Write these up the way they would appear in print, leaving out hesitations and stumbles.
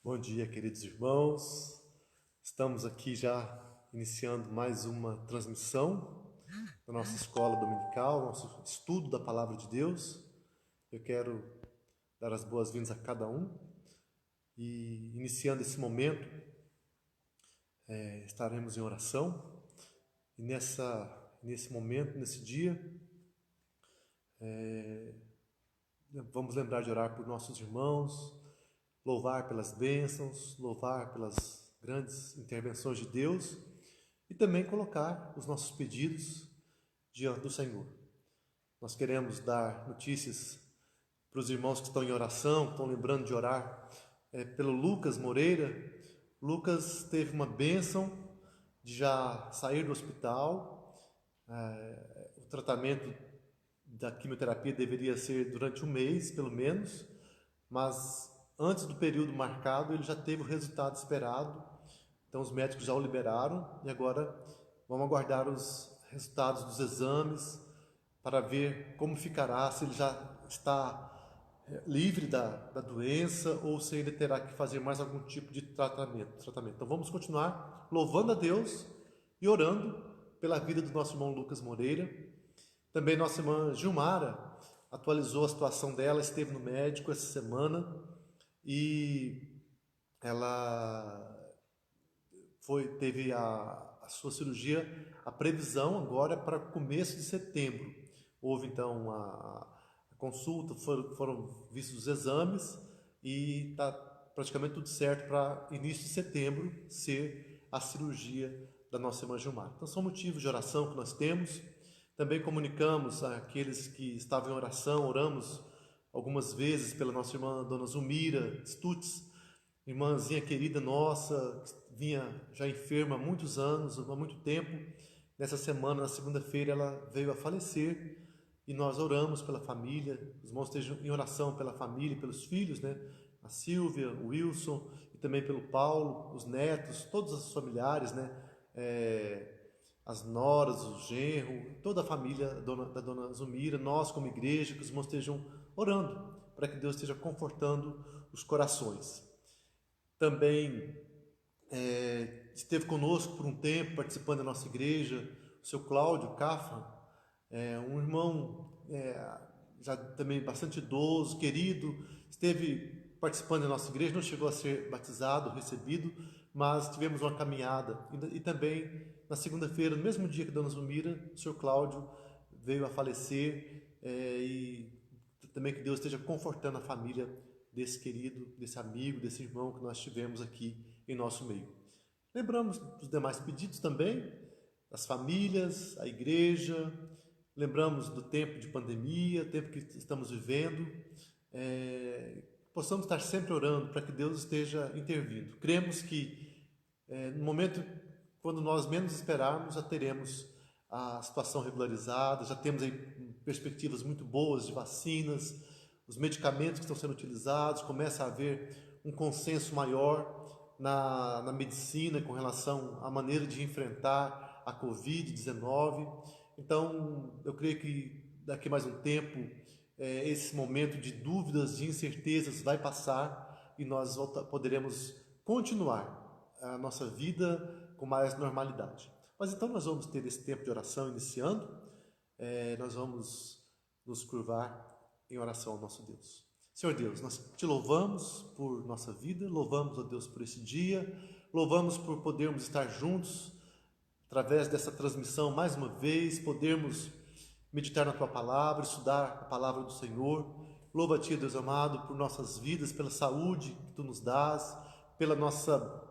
Bom dia, queridos irmãos. Estamos aqui já iniciando mais uma transmissão da nossa escola dominical, nosso estudo da Palavra de Deus. Eu quero dar as boas-vindas a cada um e, iniciando esse momento, estaremos em oração. E nesse momento, nesse dia, vamos lembrar de orar por nossos irmãos, louvar pelas bênçãos, louvar pelas grandes intervenções de Deus e também colocar os nossos pedidos diante do Senhor. Nós queremos dar notícias para os irmãos que estão em oração, que estão lembrando de orar pelo Lucas Moreira. Lucas teve uma bênção de já sair do hospital. O tratamento da quimioterapia deveria ser durante um mês, pelo menos, mas antes do período marcado, ele já teve o resultado esperado. Então, os médicos já o liberaram e agora vamos aguardar os resultados dos exames para ver como ficará, se ele já está livre da doença ou se ele terá que fazer mais algum tipo de tratamento. Então, vamos continuar louvando a Deus e orando pela vida do nosso irmão Lucas Moreira. Também nossa irmã Gilmara atualizou a situação dela, esteve no médico essa semana e ela teve a sua cirurgia, a previsão agora para começo de setembro. Houve então a consulta, foram vistos os exames e está praticamente tudo certo para início de setembro ser a cirurgia da nossa irmã Gilmar. Então são motivos de oração que nós temos. Também comunicamos àqueles que estavam em oração, oramos algumas vezes pela nossa irmã Dona Zulmira Stutz, irmãzinha querida nossa, que vinha já enferma há muitos anos, há muito tempo. Nessa semana, na segunda-feira, ela veio a falecer e nós oramos pela família. Os irmãos estejam em oração pela família, pelos filhos, né? A Silvia, o Wilson e também pelo Paulo, os netos, todos os familiares, né? As noras, o genro, toda a família da Dona Zulmira, nós como igreja, que os irmãos estejam orando para que Deus esteja confortando os corações. Também esteve conosco por um tempo, participando da nossa igreja, o seu Cláudio Cafra, um irmão já também bastante idoso, querido, esteve participando da nossa igreja, não chegou a ser batizado, recebido, mas tivemos uma caminhada. E também, na segunda-feira, no mesmo dia que a Dona Zulmira, o senhor Cláudio veio a falecer, e também que Deus esteja confortando a família desse querido, desse amigo, desse irmão que nós tivemos aqui em nosso meio. Lembramos dos demais pedidos também, das famílias, a igreja, lembramos do tempo de pandemia, tempo que estamos vivendo, possamos estar sempre orando para que Deus esteja intervindo. Cremos que no momento quando nós menos esperarmos, já teremos a situação regularizada, já temos aí perspectivas muito boas de vacinas, os medicamentos que estão sendo utilizados, começa a haver um consenso maior na medicina com relação à maneira de enfrentar a Covid-19. Então, eu creio que daqui a mais um tempo, esse momento de dúvidas, de incertezas vai passar e nós poderemos continuar a nossa vida com mais normalidade. Mas então nós vamos ter esse tempo de oração iniciando, nós vamos nos curvar em oração ao nosso Deus. Senhor Deus, nós te louvamos por nossa vida, louvamos, ó Deus, por esse dia, louvamos por podermos estar juntos através dessa transmissão mais uma vez, podermos meditar na Tua Palavra, estudar a Palavra do Senhor. Louva a Ti, Deus amado, por nossas vidas, pela saúde que Tu nos dás, pela nossa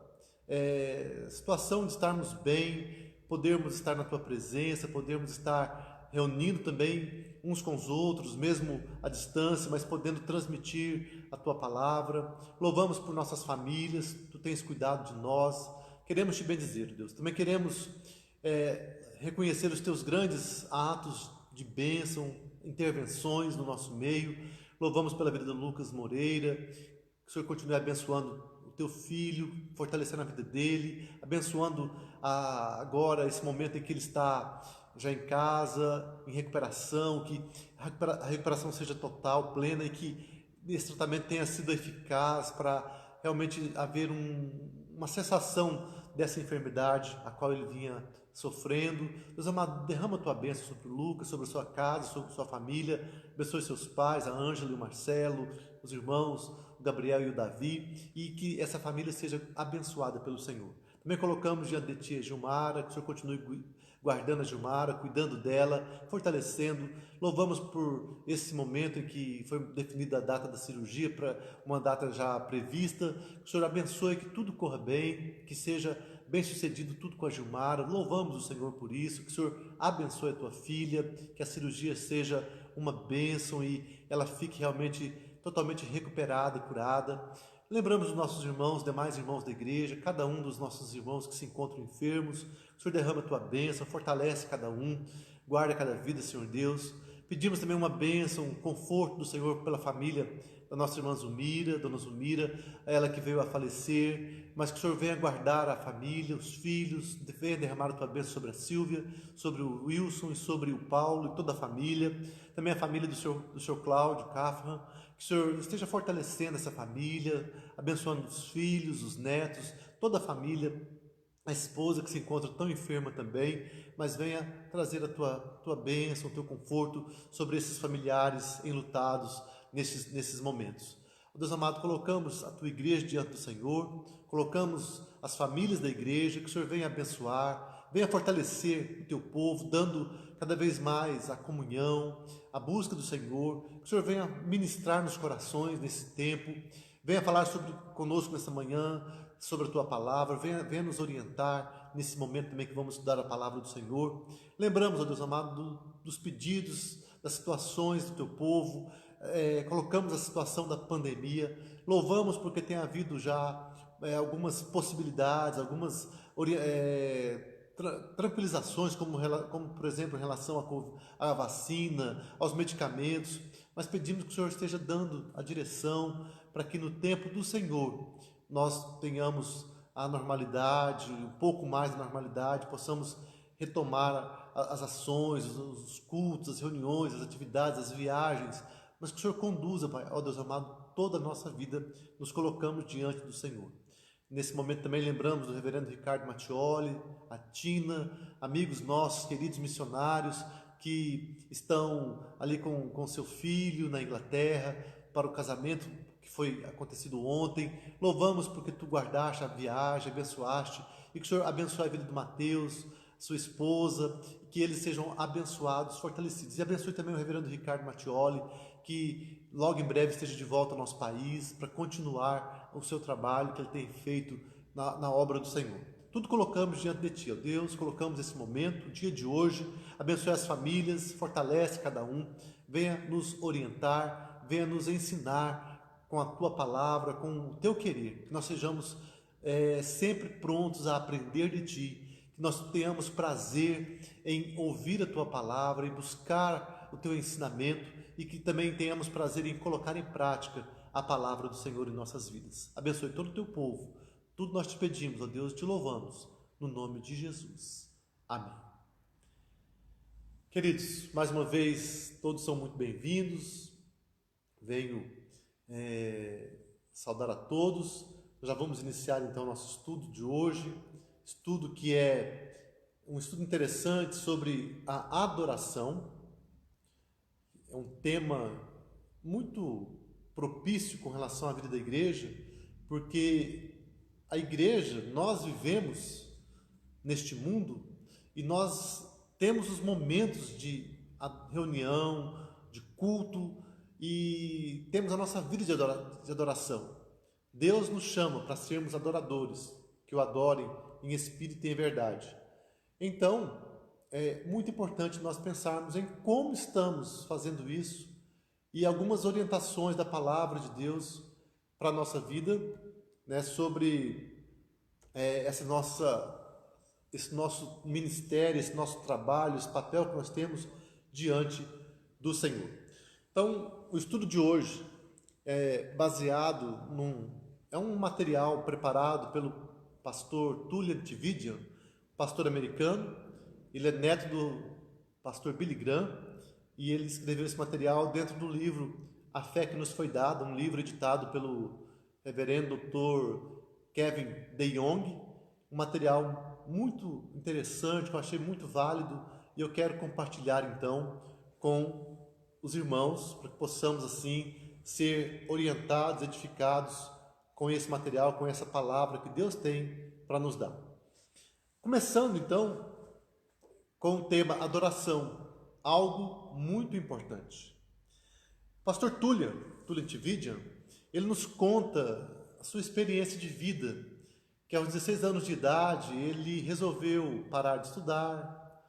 situação de estarmos bem, podermos estar na Tua presença, podermos estar reunindo também uns com os outros, mesmo à distância, mas podendo transmitir a Tua Palavra. Louvamos por nossas famílias, Tu tens cuidado de nós. Queremos Te bendizer, Deus. Também queremos reconhecer os Teus grandes atos de bênção, intervenções no nosso meio. Louvamos pela vida do Lucas Moreira, que o Senhor continue abençoando o Teu filho, fortalecendo a vida dele, abençoando agora esse momento em que ele está já em casa, em recuperação, que a recuperação seja total, plena e que esse tratamento tenha sido eficaz para realmente haver uma cessação dessa enfermidade a qual ele vinha sofrendo. Deus amado, derrama a tua bênção sobre o Lucas, sobre a sua casa, sobre a sua família, abençoe seus pais, a Ângela e o Marcelo, os irmãos, o Gabriel e o Davi, e que essa família seja abençoada pelo Senhor. Também colocamos diante de ti a Gilmara, que o Senhor continue guardando a Gilmara, cuidando dela, fortalecendo. Louvamos por esse momento em que foi definida a data da cirurgia, para uma data já prevista. Que o Senhor abençoe, que tudo corra bem, que seja bem sucedido tudo com a Gilmara. Louvamos o Senhor por isso. Que o Senhor abençoe a tua filha, que a cirurgia seja uma bênção e ela fique realmente totalmente recuperada e curada. Lembramos os nossos irmãos, demais irmãos da igreja, cada um dos nossos irmãos que se encontram enfermos. O Senhor derrama a tua bênção, fortalece cada um, guarda cada vida, Senhor Deus. Pedimos também uma bênção, um conforto do Senhor pela família da nossa irmã Zumira, dona Zumira, ela que veio a falecer, mas que o Senhor venha guardar a família, os filhos, venha derramar a tua bênção sobre a Silvia, sobre o Wilson e sobre o Paulo e toda a família, também a família do senhor Cláudio Cafran. Que o Senhor esteja fortalecendo essa família, abençoando os filhos, os netos, toda a família, a esposa que se encontra tão enferma também, mas venha trazer a tua bênção, o teu conforto sobre esses familiares enlutados nesses momentos. Deus amado, colocamos a tua igreja diante do Senhor, colocamos as famílias da igreja, que o Senhor venha abençoar, venha fortalecer o teu povo, dando cada vez mais a comunhão, a busca do Senhor, que o Senhor venha ministrar nos corações nesse tempo, venha falar conosco nessa manhã, sobre a tua palavra, venha nos orientar nesse momento também que vamos estudar a palavra do Senhor. Lembramos, ó Deus amado, dos pedidos, das situações do teu povo, colocamos a situação da pandemia, louvamos porque tem havido já algumas possibilidades, algumas tranquilizações, como por exemplo em relação à vacina, aos medicamentos, mas pedimos que o Senhor esteja dando a direção para que no tempo do Senhor nós tenhamos a normalidade, um pouco mais da normalidade, possamos retomar as ações, os cultos, as reuniões, as atividades, as viagens, mas que o Senhor conduza, Pai, ó Deus amado, toda a nossa vida, nos colocamos diante do Senhor. Nesse momento também lembramos do reverendo Ricardo Mattioli, a Tina, amigos nossos, queridos missionários, que estão ali com seu filho na Inglaterra, para o casamento que foi acontecido ontem. Louvamos porque tu guardaste a viagem, abençoaste, e que o Senhor abençoe a vida do Mateus, sua esposa, que eles sejam abençoados, fortalecidos. E abençoe também o reverendo Ricardo Mattioli, que logo em breve esteja de volta ao nosso país para continuar o seu trabalho que ele tem feito na obra do Senhor. Tudo colocamos diante de Ti, ó Deus, colocamos esse momento, o dia de hoje, abençoe as famílias, fortalece cada um, venha nos orientar, venha nos ensinar com a Tua palavra, com o Teu querer, que nós sejamos sempre prontos a aprender de Ti, que nós tenhamos prazer em ouvir a Tua palavra, em buscar o Teu ensinamento e que também tenhamos prazer em colocar em prática a palavra do Senhor em nossas vidas. Abençoe todo o Teu povo. Tudo nós te pedimos, ó Deus, te louvamos, no nome de Jesus. Amém. Queridos, mais uma vez, todos são muito bem-vindos. Venho saudar a todos. Já vamos iniciar então nosso estudo de hoje, estudo que é um estudo interessante sobre a adoração. É um tema muito propício com relação à vida da igreja, porque a igreja, nós vivemos neste mundo e nós temos os momentos de reunião, de culto e temos a nossa vida de adoração. Deus nos chama para sermos adoradores, que o adorem em espírito e em verdade. Então, é muito importante nós pensarmos em como estamos fazendo isso e algumas orientações da palavra de Deus para a nossa vida, né, sobre esse nosso ministério, esse nosso trabalho, esse papel que nós temos diante do Senhor. Então, o estudo de hoje é baseado é um material preparado pelo pastor Tullian Tchividjian, pastor americano. Ele é neto do pastor Billy Graham e ele escreveu esse material dentro do livro A Fé que Nos Foi Dada, um livro editado pelo reverendo Dr. Kevin DeYoung, um material muito interessante, que eu achei muito válido, e eu quero compartilhar então com os irmãos, para que possamos assim ser orientados, edificados com esse material, com essa palavra que Deus tem para nos dar. Começando então com o tema adoração, algo muito importante. Pastor Tullian Tchividjian, ele nos conta a sua experiência de vida, que aos 16 anos de idade ele resolveu parar de estudar,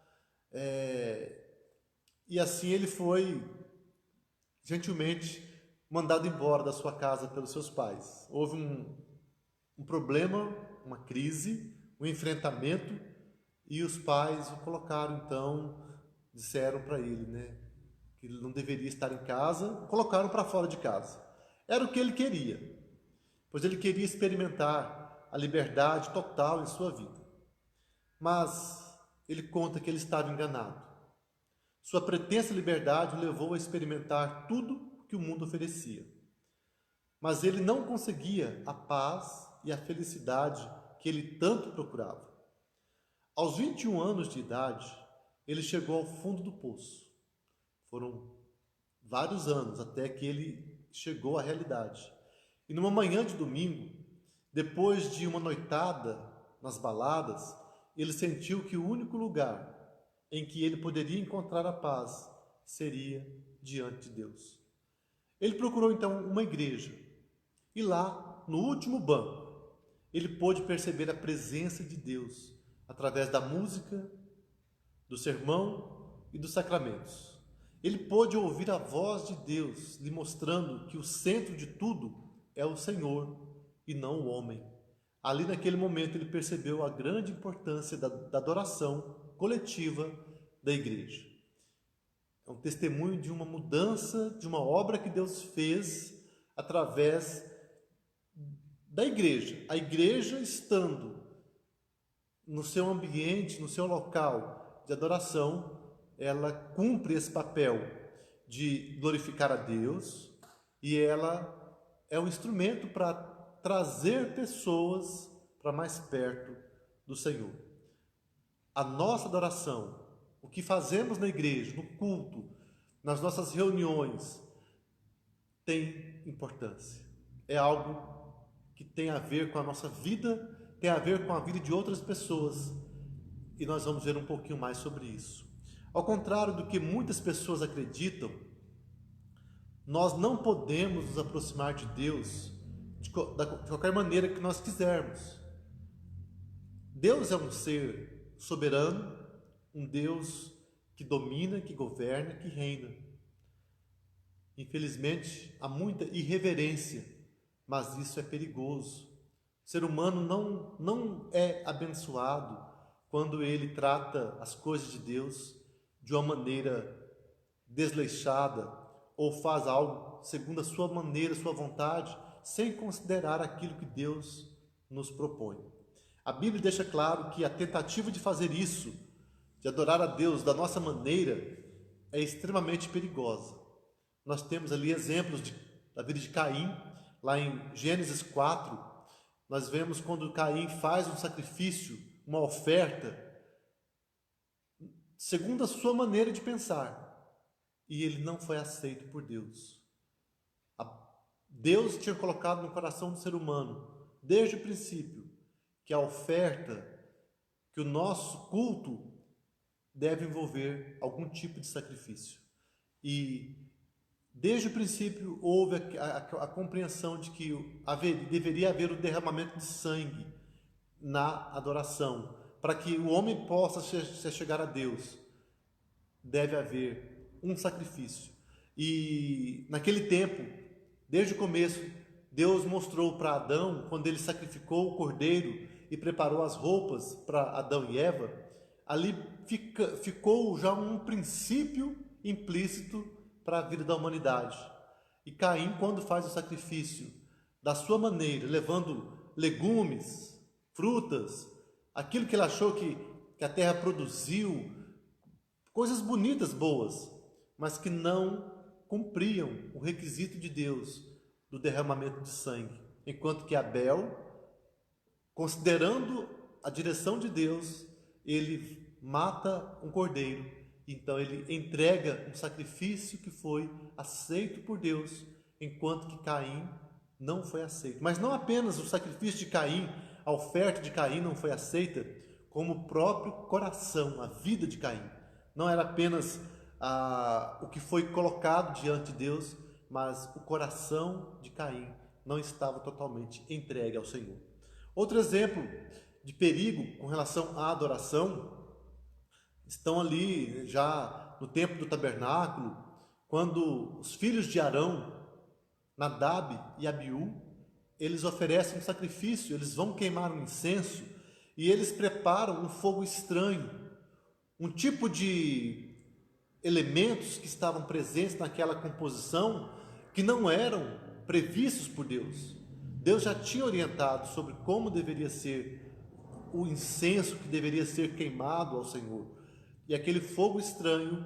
e assim ele foi gentilmente mandado embora da sua casa pelos seus pais. Houve um problema, uma crise, um enfrentamento, e os pais o colocaram então, disseram para ele, né, que ele não deveria estar em casa, colocaram para fora de casa. Era o que ele queria, pois ele queria experimentar a liberdade total em sua vida. Mas ele conta que ele estava enganado. Sua pretensa liberdade o levou a experimentar tudo que o mundo oferecia. Mas ele não conseguia a paz e a felicidade que ele tanto procurava. Aos 21 anos de idade, ele chegou ao fundo do poço. Foram vários anos até que ele chegou à realidade. E numa manhã de domingo, depois de uma noitada nas baladas, ele sentiu que o único lugar em que ele poderia encontrar a paz seria diante de Deus. Ele procurou então uma igreja, e lá, no último banco, ele pôde perceber a presença de Deus através da música, do sermão e dos sacramentos. Ele pôde ouvir a voz de Deus lhe mostrando que o centro de tudo é o Senhor e não o homem. Ali naquele momento ele percebeu a grande importância da adoração coletiva da igreja. É um testemunho de uma mudança, de uma obra que Deus fez através da igreja. A igreja estando no seu ambiente, no seu local de adoração, ela cumpre esse papel de glorificar a Deus, e ela é um instrumento para trazer pessoas para mais perto do Senhor. A nossa adoração, o que fazemos na igreja, no culto, nas nossas reuniões, tem importância. É algo que tem a ver com a nossa vida, tem a ver com a vida de outras pessoas. E nós vamos ver um pouquinho mais sobre isso. Ao contrário do que muitas pessoas acreditam, nós não podemos nos aproximar de Deus de qualquer maneira que nós quisermos. Deus é um ser soberano, um Deus que domina, que governa, que reina. Infelizmente, há muita irreverência, mas isso é perigoso. O ser humano não é abençoado quando ele trata as coisas de Deus de uma maneira desleixada ou faz algo segundo a sua maneira, sua vontade, sem considerar aquilo que Deus nos propõe. A Bíblia deixa claro que a tentativa de fazer isso, de adorar a Deus da nossa maneira, é extremamente perigosa. Nós temos ali exemplos da vida de Caim, lá em Gênesis 4, nós vemos quando Caim faz um sacrifício, uma oferta, segundo a sua maneira de pensar, e ele não foi aceito por Deus. Deus tinha colocado no coração do ser humano, desde o princípio, que a oferta, que o nosso culto deve envolver algum tipo de sacrifício. E desde o princípio houve a compreensão de que deveria haver o derramamento de sangue na adoração. Para que o homem possa se chegar a Deus, deve haver um sacrifício. E naquele tempo, desde o começo, Deus mostrou para Adão, quando ele sacrificou o cordeiro e preparou as roupas para Adão e Eva, ali ficou já um princípio implícito para a vida da humanidade. E Caim, quando faz o sacrifício da sua maneira, levando legumes, frutas, aquilo que ele achou que a terra produziu, coisas bonitas, boas, mas que não cumpriam o requisito de Deus do derramamento de sangue. enquanto que Abel, considerando a direção de Deus, ele mata um cordeiro. Então ele entrega um sacrifício que foi aceito por Deus, enquanto que Caim não foi aceito. Mas não apenas o sacrifício de Caim, a oferta de Caim não foi aceita, como o próprio coração, a vida de Caim. Não era apenas o que foi colocado diante de Deus, mas o coração de Caim não estava totalmente entregue ao Senhor. Outro exemplo de perigo com relação à adoração estão ali já no tempo do tabernáculo, quando os filhos de Arão, Nadab e Abiú, eles oferecem um sacrifício, eles vão queimar um incenso e eles preparam um fogo estranho, um tipo de elementos que estavam presentes naquela composição que não eram previstos por Deus. Deus já tinha orientado sobre como deveria ser o incenso que deveria ser queimado ao Senhor. E aquele fogo estranho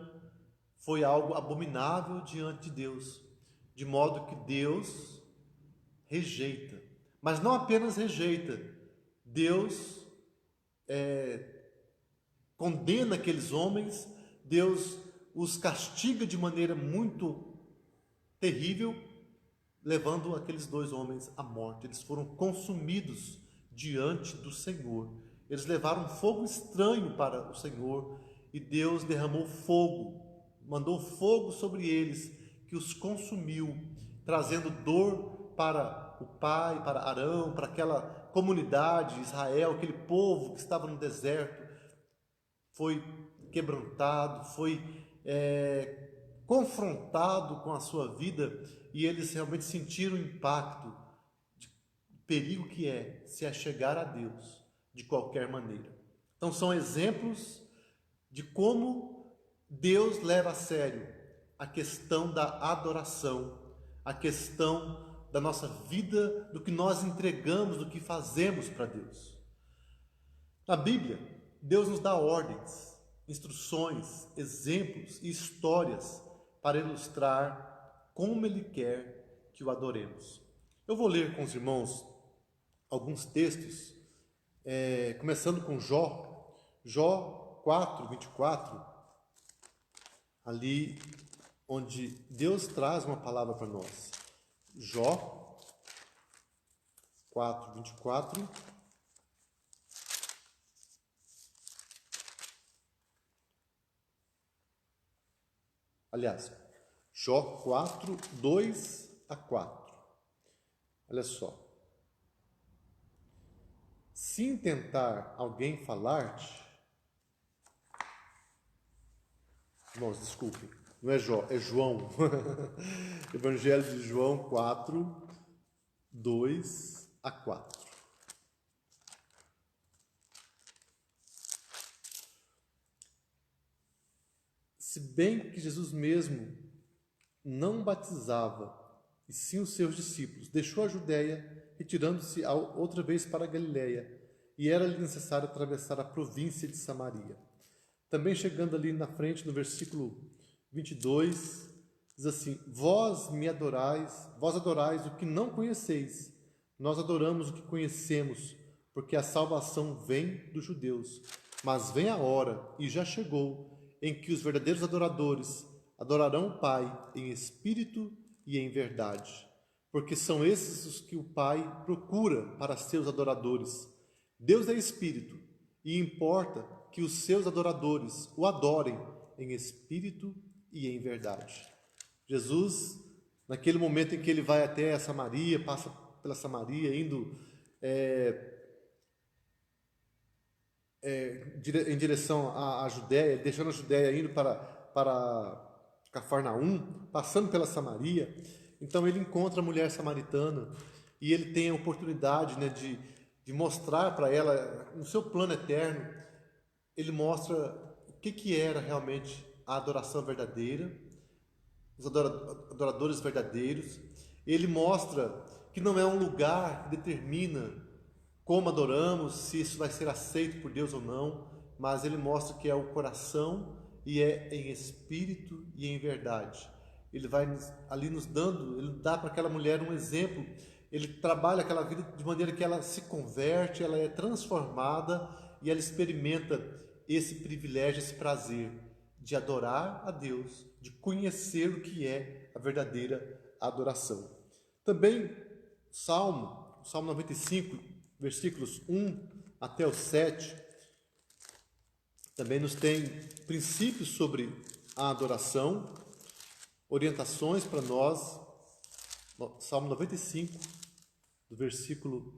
foi algo abominável diante de Deus, de modo que Deus rejeita. Mas não apenas rejeita, Deus condena aqueles homens, Deus os castiga de maneira muito terrível, levando aqueles dois homens à morte. Eles foram consumidos diante do Senhor. Eles levaram um fogo estranho para o Senhor e Deus derramou fogo, mandou fogo sobre eles que os consumiu, trazendo dor para o pai, para Arão, para aquela comunidade, Israel, aquele povo que estava no deserto. Foi quebrantado, foi confrontado com a sua vida e eles realmente sentiram o impacto do perigo que é se achegar a Deus de qualquer maneira. Então são exemplos de como Deus leva a sério a questão da adoração, a questão da nossa vida, do que nós entregamos, do que fazemos para Deus. Na Bíblia, Deus nos dá ordens, instruções, exemplos e histórias para ilustrar como Ele quer que o adoremos. Eu vou ler com os irmãos alguns textos, começando com Jó 4, 24, ali onde Deus traz uma palavra para nós. Jó 4, 24. Aliás, Jó 4, 2 a 4. Olha só. Se intentar alguém falar-te, irmãos, desculpem, não é Jó, é João. Evangelho de João 4, 2 a 4. Se bem que Jesus mesmo não batizava, e sim os seus discípulos, deixou a Judéia, retirando-se outra vez para a Galiléia, e era-lhe necessário atravessar a província de Samaria. Também chegando ali na frente, no versículo 22, diz assim: vós adorais o que não conheceis, nós adoramos o que conhecemos, porque a salvação vem dos judeus. Mas vem a hora, e já chegou, em que os verdadeiros adoradores adorarão o Pai em espírito e em verdade, porque são esses os que o Pai procura para seus adoradores. Deus é espírito, e importa que os seus adoradores o adorem em espírito e em verdade. Jesus, naquele momento em que ele vai até a Samaria, passa pela Samaria, indo em direção à Judéia, deixando a Judéia, indo para Cafarnaum, passando pela Samaria. Então ele encontra a mulher samaritana e ele tem a oportunidade, né, de mostrar para ela, no seu plano eterno, ele mostra o que era realmente a adoração verdadeira, os adoradores verdadeiros. Ele mostra que não é um lugar que determina como adoramos, se isso vai ser aceito por Deus ou não, mas ele mostra que é o coração e é em espírito e em verdade. Ele vai ali nos dando, ele dá para aquela mulher um exemplo Ele trabalha aquela vida de maneira que ela se converte, ela é transformada e ela experimenta esse privilégio, esse prazer de adorar a Deus, de conhecer o que é a verdadeira adoração. Também Salmo 95, versículos 1 até o 7, também nos tem princípios sobre a adoração, orientações para nós. Salmo 95, do versículo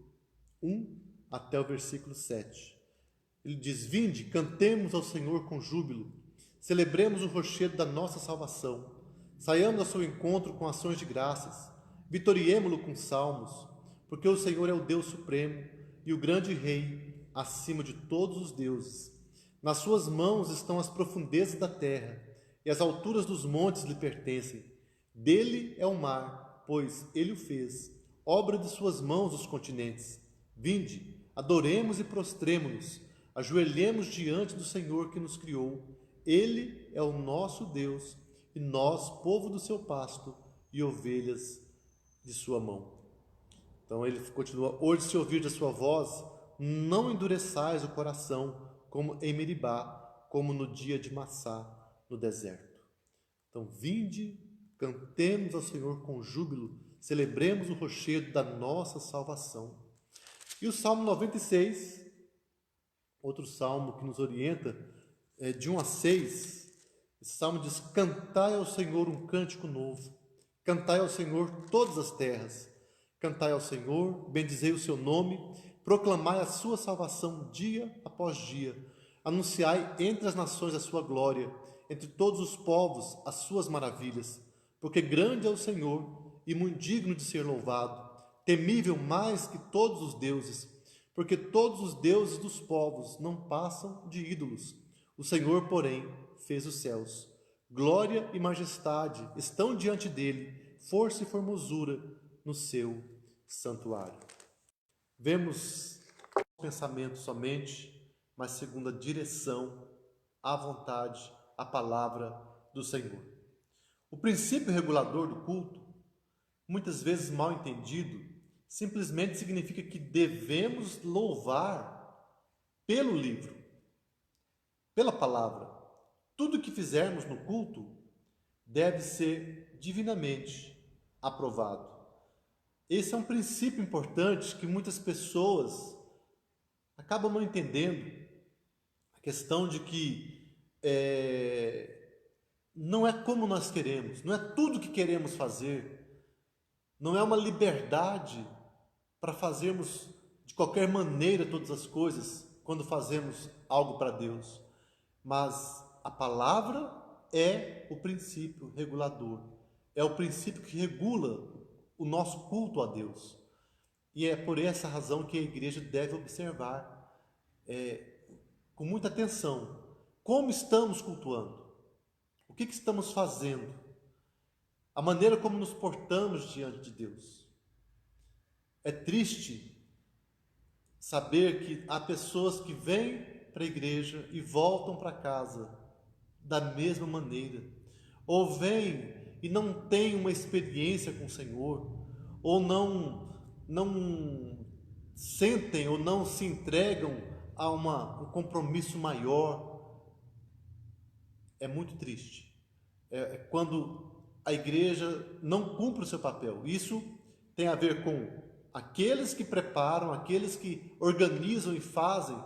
1 até o versículo 7. Ele diz: Vinde, cantemos ao Senhor com júbilo, celebremos o rochedo da nossa salvação, saiamos ao seu encontro com ações de graças, vitoriemo-lo com salmos, porque o Senhor é o Deus supremo e o grande Rei acima de todos os deuses. Nas suas mãos estão as profundezas da terra, e as alturas dos montes lhe pertencem. Dele é o mar, pois ele o fez, obra de suas mãos os continentes. Vinde, adoremos e prostremo-nos, ajoelhemos diante do Senhor que nos criou. Ele é o nosso Deus, e nós, povo do seu pasto e ovelhas de sua mão. Então ele continua: hoje, se ouvir a sua voz, não endureçais o coração, como em Meribá, como no dia de Massá, no deserto. Então, vinde, cantemos ao Senhor com júbilo, celebremos o rochedo da nossa salvação. E o Salmo 96, outro salmo que nos orienta, de 1 a 6, esse salmo diz: cantai ao Senhor um cântico novo, cantai ao Senhor todas as terras, cantai ao Senhor, bendizei o seu nome, proclamai a sua salvação dia após dia, anunciai entre as nações a sua glória, entre todos os povos as suas maravilhas, porque grande é o Senhor e muito digno de ser louvado, temível mais que todos os deuses, porque todos os deuses dos povos não passam de ídolos. O Senhor, porém, fez os céus. Glória e majestade estão diante dele, força e formosura no seu santuário. Vemos o pensamento somente, mas segundo a direção, a vontade, a palavra do Senhor. O princípio regulador do culto, muitas vezes mal entendido, simplesmente significa que devemos louvar pelo livro, pela palavra. Tudo que fizermos no culto deve ser divinamente aprovado. Esse é um princípio importante que muitas pessoas acabam não entendendo. A questão de que não é como nós queremos, não é tudo que queremos fazer, não é uma liberdade para fazermos de qualquer maneira todas as coisas quando fazemos algo para Deus. Mas a palavra é o princípio regulador, é o princípio que regula o nosso culto a Deus. E é por essa razão que a igreja deve observar com muita atenção como estamos cultuando, o que estamos fazendo, a maneira como nos portamos diante de Deus. É triste saber que há pessoas que vêm para a igreja e voltam para casa da mesma maneira, ou vêm e não têm uma experiência com o Senhor, ou não sentem ou não se entregam a um compromisso maior. É muito triste. É quando a igreja não cumpre o seu papel. Isso tem a ver com aqueles que preparam, aqueles que organizam e fazem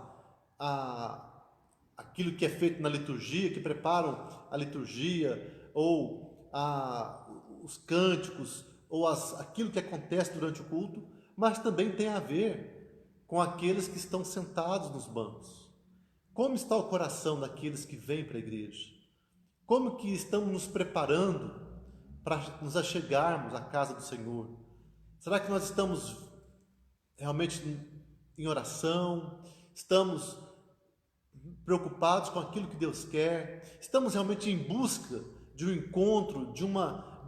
aquilo que é feito na liturgia, que preparam a liturgia, ou os cânticos, ou aquilo que acontece durante o culto, mas também tem a ver com aqueles que estão sentados nos bancos. Como está o coração daqueles que vêm para a igreja? Como que estamos nos preparando para nos achegarmos à casa do Senhor? Será que nós estamos realmente em oração? Estamos preocupados com aquilo que Deus quer? Estamos realmente em busca de um encontro, de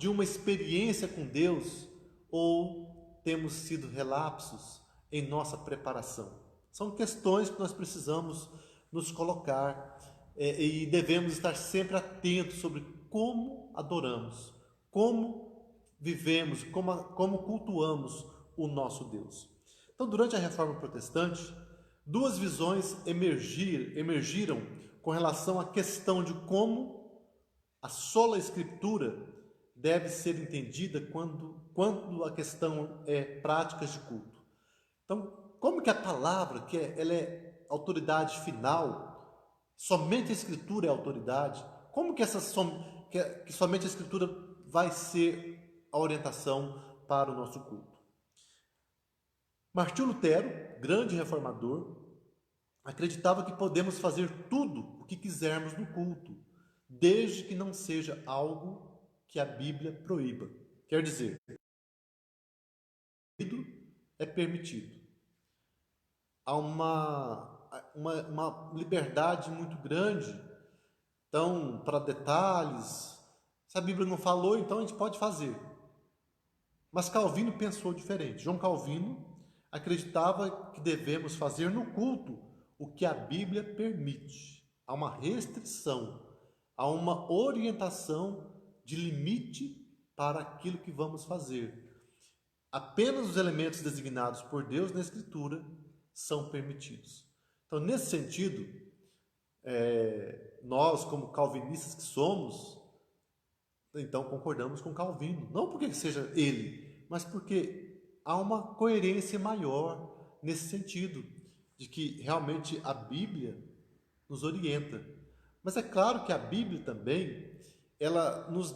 uma experiência com Deus? Ou temos sido relapsos em nossa preparação? São questões que nós precisamos nos colocar e devemos estar sempre atentos sobre como adoramos, como vivemos, como cultuamos o nosso Deus. Então, durante a Reforma Protestante, duas visões emergiram com relação à questão de como a sola Escritura deve ser entendida quando a questão é práticas de culto. Então, como que a palavra, ela é autoridade final, somente a Escritura é autoridade, como que que somente a Escritura vai ser a orientação para o nosso culto? Martinho Lutero, grande reformador, acreditava que podemos fazer tudo o que quisermos no culto, desde que não seja algo que a Bíblia proíba. Quer dizer, é permitido. Há uma liberdade muito grande. Então, para detalhes, se a Bíblia não falou, então a gente pode fazer. Mas Calvino pensou diferente. João Calvino acreditava que devemos fazer no culto o que a Bíblia permite. Há uma restrição, há uma orientação de limite para aquilo que vamos fazer. Apenas os elementos designados por Deus na Escritura são permitidos. Então, nesse sentido, nós, como calvinistas que somos, então concordamos com Calvino. Não porque seja ele, mas porque há uma coerência maior nesse sentido, de que realmente a Bíblia nos orienta. Mas é claro que a Bíblia também, ela nos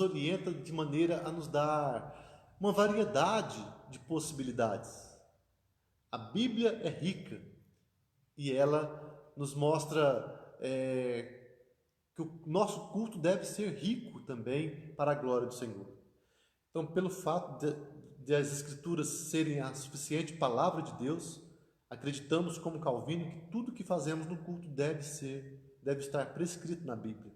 orienta de maneira a nos dar uma variedade de possibilidades. A Bíblia é rica e ela nos mostra que o nosso culto deve ser rico também para a glória do Senhor. Então, pelo fato de as Escrituras serem a suficiente palavra de Deus, acreditamos como Calvino que tudo que fazemos no culto deve estar prescrito na Bíblia.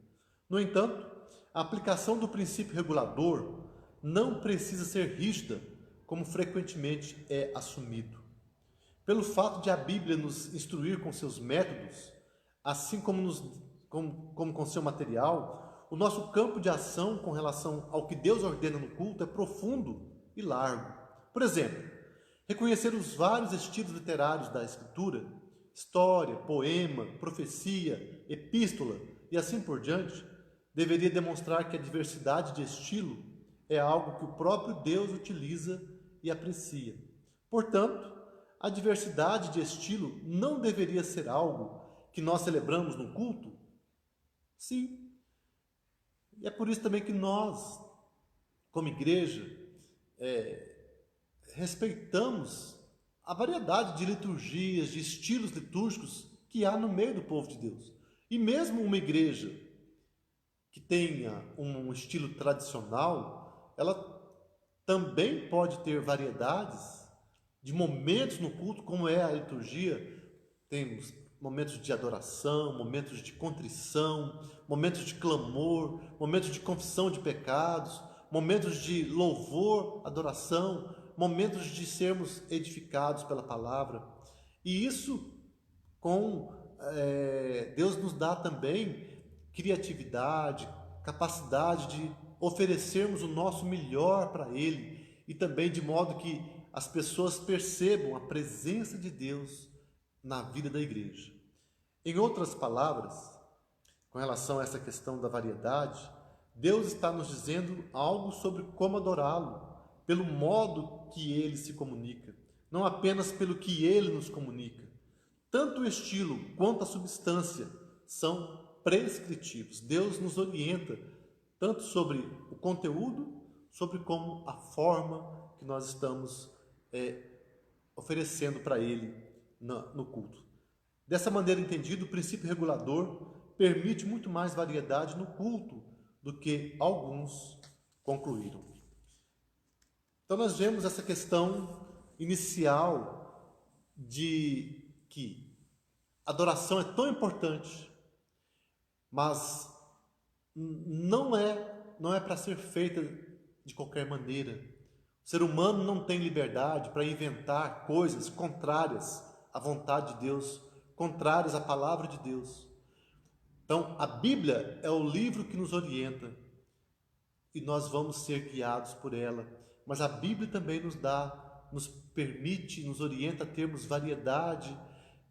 No entanto, a aplicação do princípio regulador não precisa ser rígida, como frequentemente é assumido. Pelo fato de a Bíblia nos instruir com seus métodos, assim como com seu material, o nosso campo de ação com relação ao que Deus ordena no culto é profundo e largo. Por exemplo, reconhecer os vários estilos literários da Escritura, história, poema, profecia, epístola e assim por diante, deveria demonstrar que a diversidade de estilo é algo que o próprio Deus utiliza e aprecia. Portanto, a diversidade de estilo não deveria ser algo que nós celebramos no culto? Sim. E é por isso também que nós, como igreja, respeitamos a variedade de liturgias, de estilos litúrgicos que há no meio do povo de Deus. E mesmo uma igreja que tenha um estilo tradicional, ela também pode ter variedades de momentos no culto, como é a liturgia. Temos momentos de adoração, momentos de contrição, momentos de clamor, momentos de confissão de pecados, momentos de louvor, adoração, momentos de sermos edificados pela palavra. E isso Deus nos dá também criatividade, capacidade de oferecermos o nosso melhor para Ele, e também de modo que as pessoas percebam a presença de Deus na vida da igreja. Em outras palavras, com relação a essa questão da variedade, Deus está nos dizendo algo sobre como adorá-lo, pelo modo que Ele se comunica, não apenas pelo que Ele nos comunica. Tanto o estilo quanto a substância são prescritivos. Deus nos orienta tanto sobre o conteúdo, sobre como a forma que nós estamos oferecendo para Ele no culto. Dessa maneira entendido, o princípio regulador permite muito mais variedade no culto do que alguns concluíram. Então nós vemos essa questão inicial de que a adoração é tão importante, mas não é para ser feita de qualquer maneira. O ser humano não tem liberdade para inventar coisas contrárias à vontade de Deus, contrárias à palavra de Deus. Então, a Bíblia é o livro que nos orienta. e nós vamos ser guiados por ela. Mas a Bíblia também nos permite, nos orienta a termos variedade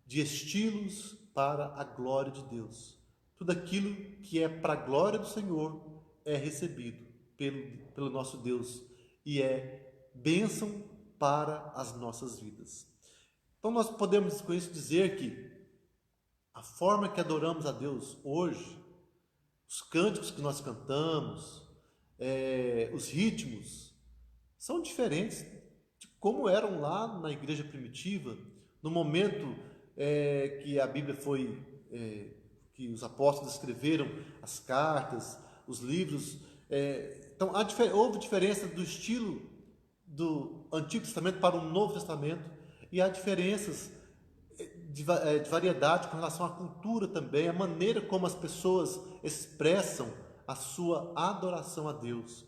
de estilos para a glória de Deus. Tudo aquilo que é para a glória do Senhor é recebido pelo nosso Deus e é bênção para as nossas vidas. Então nós podemos com isso dizer que a forma que adoramos a Deus hoje, os cânticos que nós cantamos, os ritmos, são diferentes de como eram lá na igreja primitiva, no momento que a Bíblia que os apóstolos escreveram as cartas, os livros. Então, houve diferença do estilo do Antigo Testamento para o Novo Testamento, e há diferenças de variedade com relação à cultura também, a maneira como as pessoas expressam a sua adoração a Deus.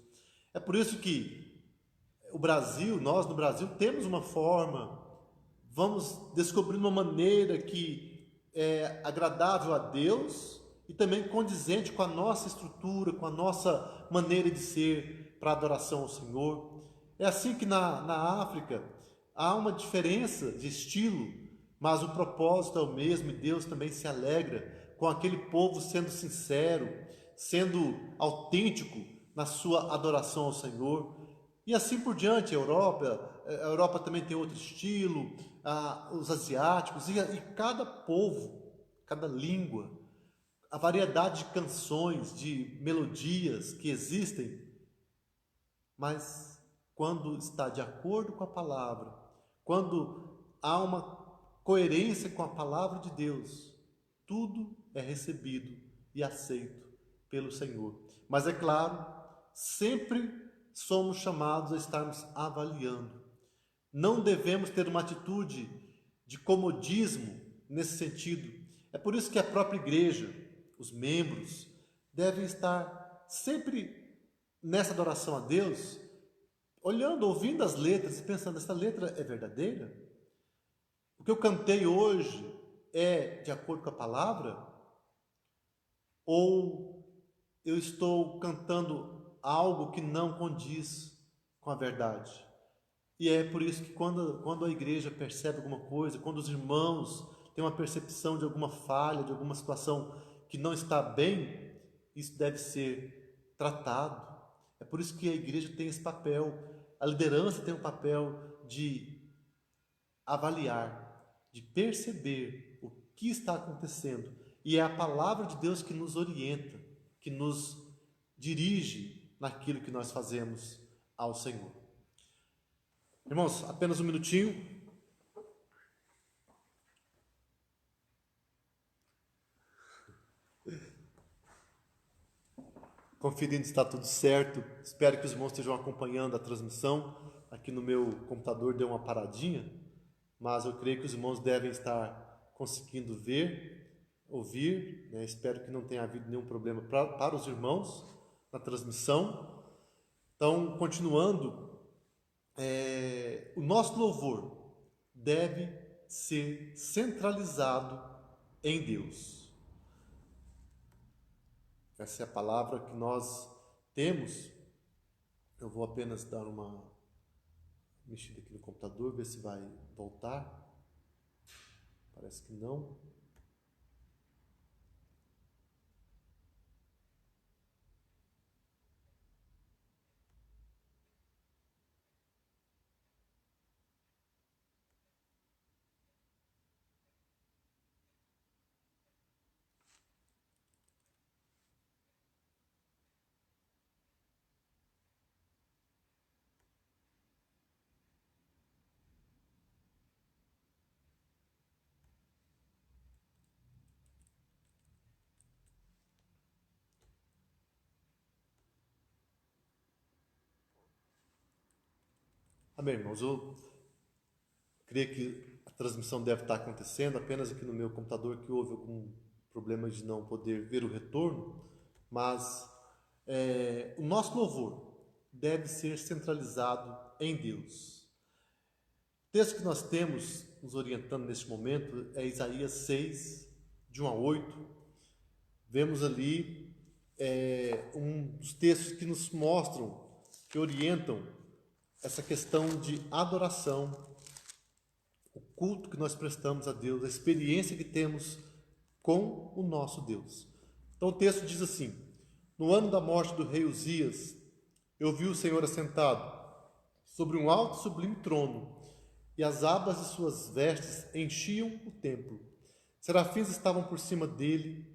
É por isso que nós no Brasil temos uma forma, vamos descobrindo uma maneira que é agradável a Deus e também condizente com a nossa estrutura, com a nossa maneira de ser para adoração ao Senhor. É assim que na África há uma diferença de estilo, mas o propósito é o mesmo e Deus também se alegra com aquele povo sendo sincero, sendo autêntico na sua adoração ao Senhor. E assim por diante, a Europa também tem outro estilo, os asiáticos, e cada povo, cada língua, a variedade de canções, de melodias que existem, mas quando está de acordo com a palavra, quando há uma coerência com a palavra de Deus, tudo é recebido e aceito pelo Senhor. Mas é claro, sempre somos chamados a estarmos avaliando. Não devemos ter uma atitude de comodismo nesse sentido. É por isso que a própria igreja, os membros, devem estar sempre nessa adoração a Deus, olhando, ouvindo as letras e pensando, essa letra é verdadeira? O que eu cantei hoje é de acordo com a palavra? Ou eu estou cantando algo que não condiz com a verdade? E é por isso que quando a igreja percebe alguma coisa, quando os irmãos têm uma percepção de alguma falha, de alguma situação que não está bem, isso deve ser tratado. É por isso que a igreja tem esse papel, a liderança tem o papel de avaliar, de perceber o que está acontecendo. E é a palavra de Deus que nos orienta, que nos dirige naquilo que nós fazemos ao Senhor. Irmãos, apenas um minutinho. Conferindo se está tudo certo. Espero que os irmãos estejam acompanhando a transmissão. Aqui no meu computador deu uma paradinha, mas eu creio que os irmãos devem estar conseguindo ver, ouvir, né? Espero que não tenha havido nenhum problema para os irmãos na transmissão. Então, continuando, o nosso louvor deve ser centralizado em Deus. Essa é a palavra que nós temos. Eu vou apenas dar uma mexida aqui no computador, ver se vai voltar. Parece que não. Amém, irmãos. Eu creio que a transmissão deve estar acontecendo, apenas aqui no meu computador que houve algum problema de não poder ver o retorno, mas o nosso louvor deve ser centralizado em Deus. O texto que nós temos nos orientando neste momento é Isaías 6, de 1 a 8. Vemos ali um dos textos que nos mostram, que orientam essa questão de adoração, o culto que nós prestamos a Deus, a experiência que temos com o nosso Deus. Então o texto diz assim: no ano da morte do rei Uzias, eu vi o Senhor assentado sobre um alto e sublime trono, e as abas de suas vestes enchiam o templo. Serafins estavam por cima dele,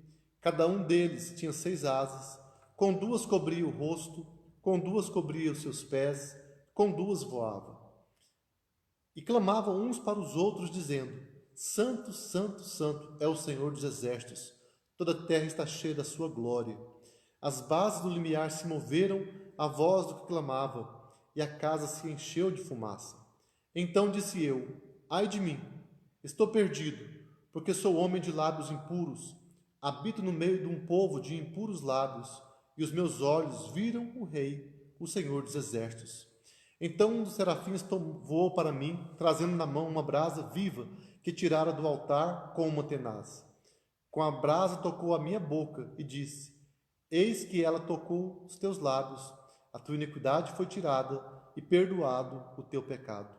cada um deles tinha 6 asas, com 2 cobria o rosto, com 2 cobria os seus pés, com 2 voava. E clamavam uns para os outros, dizendo: Santo, Santo, Santo é o Senhor dos exércitos, toda a terra está cheia da sua glória. As bases do limiar se moveram à voz do que clamava, e a casa se encheu de fumaça. Então disse eu: ai de mim, estou perdido, porque sou homem de lábios impuros, habito no meio de um povo de impuros lábios, e os meus olhos viram o Rei, o Senhor dos exércitos. Então um dos serafins voou para mim, trazendo na mão uma brasa viva que tirara do altar com uma tenaz. Com a brasa tocou a minha boca e disse: eis que ela tocou os teus lábios, a tua iniquidade foi tirada e perdoado o teu pecado.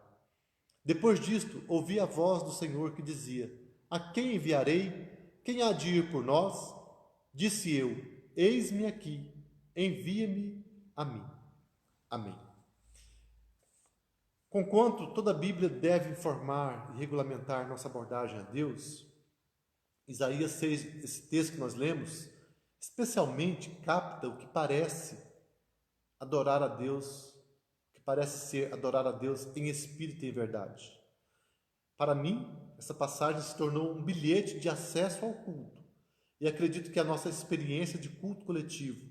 Depois disto, ouvi a voz do Senhor que dizia: a quem enviarei? Quem há de ir por nós? Disse eu: eis-me aqui, envia-me a mim. Amém. Conquanto toda a Bíblia deve informar e regulamentar nossa abordagem a Deus, Isaías 6, esse texto que nós lemos, especialmente capta o que parece adorar a Deus, que parece ser adorar a Deus em espírito e em verdade. Para mim, essa passagem se tornou um bilhete de acesso ao culto, e acredito que a nossa experiência de culto coletivo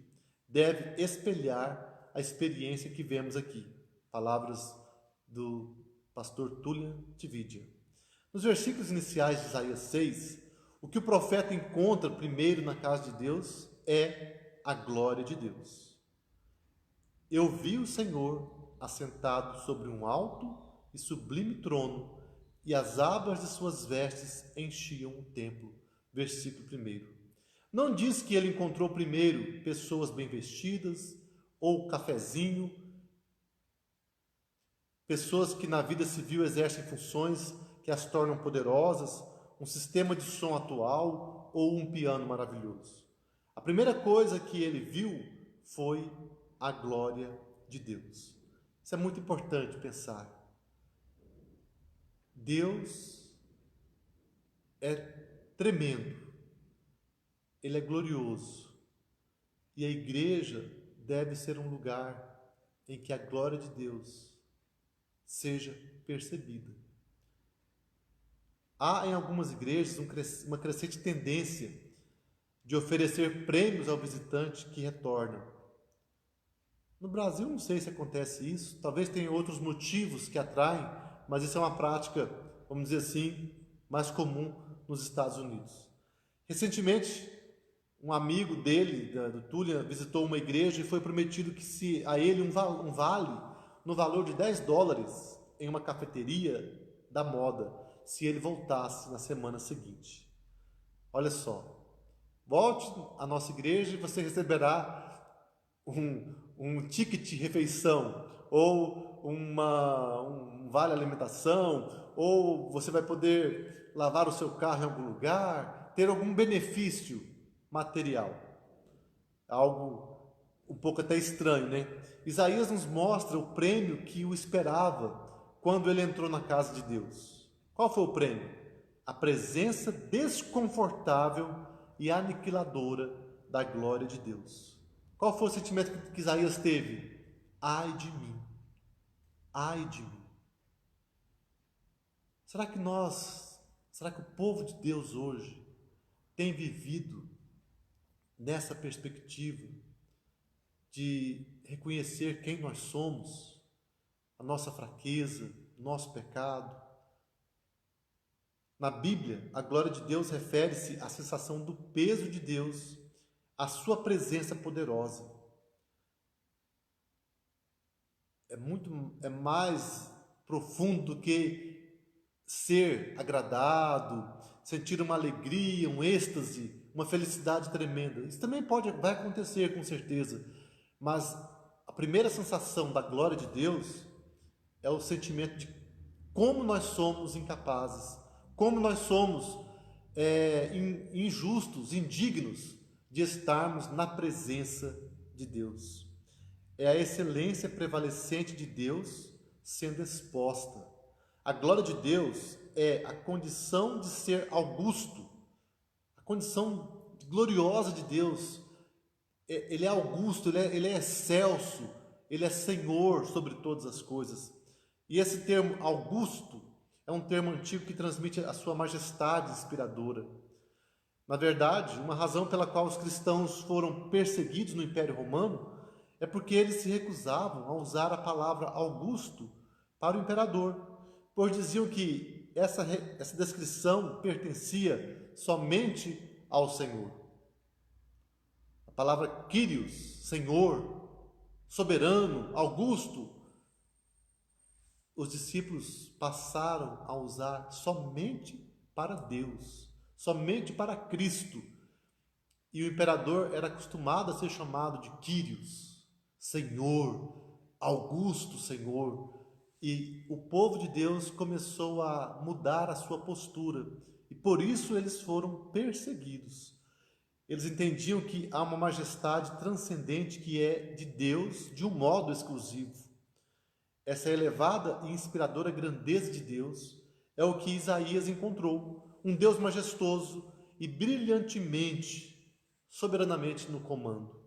deve espelhar a experiência que vemos aqui. Palavras do pastor Tullian Tchividjian. Nos versículos iniciais de Isaías 6, o que o profeta encontra primeiro na casa de Deus é a glória de Deus. Eu vi o Senhor assentado sobre um alto e sublime trono, e as abas de suas vestes enchiam o templo. Versículo 1. Não diz que ele encontrou primeiro pessoas bem vestidas, ou cafezinho, pessoas que na vida civil exercem funções que as tornam poderosas, um sistema de som atual ou um piano maravilhoso. A primeira coisa que ele viu foi a glória de Deus. Isso é muito importante pensar. Deus é tremendo, Ele é glorioso, e a igreja deve ser um lugar em que a glória de Deus seja percebida. Há em algumas igrejas uma crescente tendência de oferecer prêmios ao visitante que retorna. No Brasil, não sei se acontece isso, talvez tenha outros motivos que atraem, mas isso é uma prática, vamos dizer assim, mais comum nos Estados Unidos. Recentemente, um amigo dele, do Tullian, visitou uma igreja e foi prometido que se a ele um vale no valor de $10 em uma cafeteria da moda, se ele voltasse na semana seguinte. Olha só, volte à nossa igreja e você receberá um ticket de refeição, ou um vale alimentação, ou você vai poder lavar o seu carro em algum lugar, ter algum benefício material. Algo um pouco até estranho, né? Isaías nos mostra o prêmio que o esperava quando ele entrou na casa de Deus. Qual foi o prêmio? A presença desconfortável e aniquiladora da glória de Deus. Qual foi o sentimento que Isaías teve? Ai de mim, ai de mim. Será que o povo de Deus hoje tem vivido nessa perspectiva de reconhecer quem nós somos, a nossa fraqueza, o nosso pecado? Na Bíblia, a glória de Deus refere-se à sensação do peso de Deus, à sua presença poderosa. É mais profundo do que ser agradado, sentir uma alegria, um êxtase uma felicidade tremenda. Isso também vai acontecer com certeza, mas a primeira sensação da glória de Deus é o sentimento de como nós somos incapazes, como nós somos injustos, indignos de estarmos na presença de Deus. É a excelência prevalecente de Deus sendo exposta. A glória de Deus é a condição de ser augusto, a condição gloriosa de Deus. Ele é augusto, ele é excelso, ele é Senhor sobre todas as coisas. E esse termo augusto é um termo antigo que transmite a sua majestade inspiradora. Na verdade, uma razão pela qual os cristãos foram perseguidos no Império Romano é porque eles se recusavam a usar a palavra Augusto para o imperador, pois diziam que essa descrição pertencia somente ao Senhor. A palavra Kyrios, Senhor, soberano, Augusto, os discípulos passaram a usar somente para Deus, somente para Cristo. E o imperador era acostumado a ser chamado de Kyrios, Senhor, Augusto Senhor. E o povo de Deus começou a mudar a sua postura, e por isso eles foram perseguidos. Eles entendiam que há uma majestade transcendente que é de Deus de um modo exclusivo. Essa elevada e inspiradora grandeza de Deus é o que Isaías encontrou, um Deus majestoso e brilhantemente, soberanamente no comando.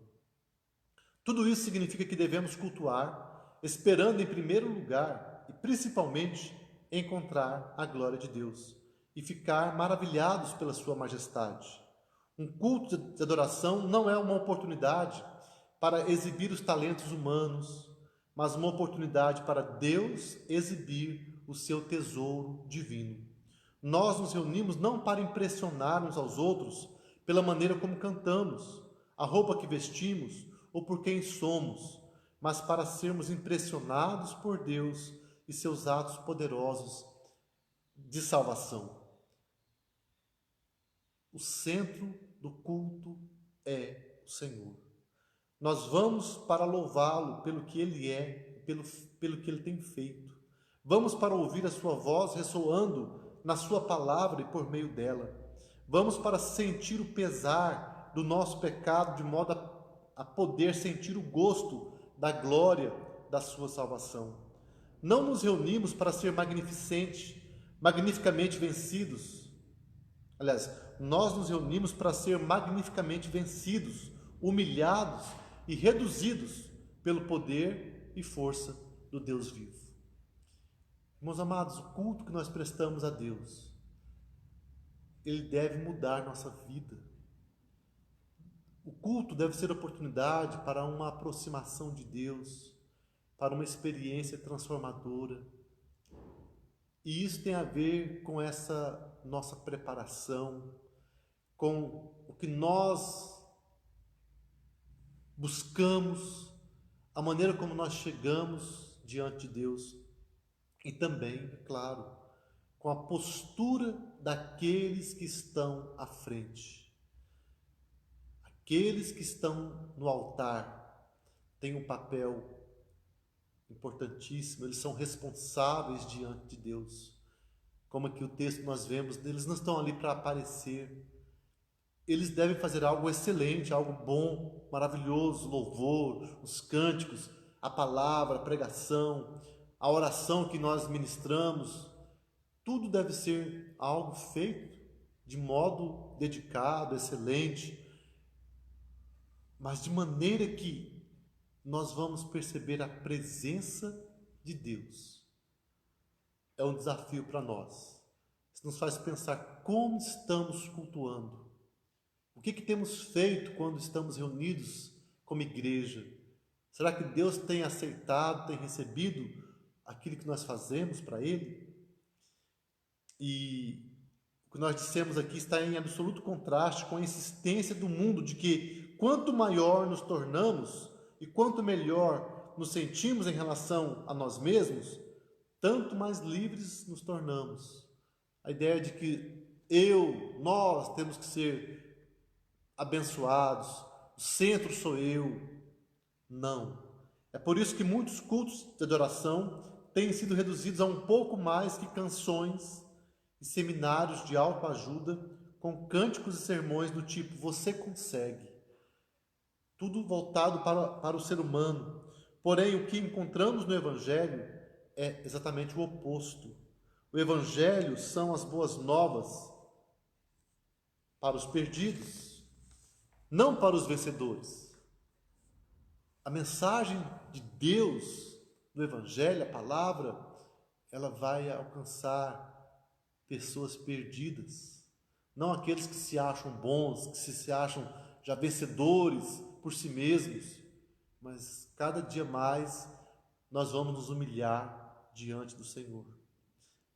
Tudo isso significa que devemos cultuar, esperando em primeiro lugar e principalmente encontrar a glória de Deus e ficar maravilhados pela sua majestade. Um culto de adoração não é uma oportunidade para exibir os talentos humanos, mas uma oportunidade para Deus exibir o seu tesouro divino. Nós nos reunimos não para impressionar uns aos outros pela maneira como cantamos, a roupa que vestimos ou por quem somos, mas para sermos impressionados por Deus e seus atos poderosos de salvação. O centro do culto é o Senhor. Nós vamos para louvá-lo pelo que Ele é, pelo que Ele tem feito. Vamos para ouvir a sua voz ressoando na sua palavra e por meio dela. Vamos para sentir o pesar do nosso pecado, de modo a poder sentir o gosto da glória da sua salvação. Não nos reunimos para ser magnificamente vencidos. Aliás, nós nos reunimos para ser magnificamente vencidos, humilhados e reduzidos pelo poder e força do Deus vivo. Meus amados, o culto que nós prestamos a Deus, ele deve mudar nossa vida. O culto deve ser oportunidade para uma aproximação de Deus, para uma experiência transformadora. E isso tem a ver com essa nossa preparação, com o que nós buscamos, a maneira como nós chegamos diante de Deus e também, é claro, com a postura daqueles que estão à frente. Aqueles que estão no altar têm um papel importantíssimo, eles são responsáveis diante de Deus. Como aqui o texto nós vemos, eles não estão ali para aparecer. Eles devem fazer algo excelente, algo bom, maravilhoso, louvor, os cânticos, a palavra, a pregação, a oração que nós ministramos. Tudo deve ser algo feito de modo dedicado, excelente, mas de maneira que nós vamos perceber a presença de Deus. É um desafio para nós. Isso nos faz pensar como estamos cultuando. O que temos feito quando estamos reunidos como igreja? Será que Deus tem aceitado, tem recebido aquilo que nós fazemos para Ele? E o que nós dissemos aqui está em absoluto contraste com a insistência do mundo de que quanto maior nos tornamos e quanto melhor nos sentimos em relação a nós mesmos, tanto mais livres nos tornamos. A ideia de que nós temos que ser abençoados, o centro sou eu. Não. É por isso que muitos cultos de adoração têm sido reduzidos a um pouco mais que canções e seminários de autoajuda com cânticos e sermões do tipo "você consegue". Tudo voltado para o ser humano. Porém, o que encontramos no Evangelho é exatamente o oposto. O Evangelho são as boas novas para os perdidos, não para os vencedores. A mensagem de Deus no Evangelho, a palavra, ela vai alcançar pessoas perdidas, não aqueles que se acham bons, que se acham já vencedores por si mesmos, mas cada dia mais nós vamos nos humilhar diante do Senhor.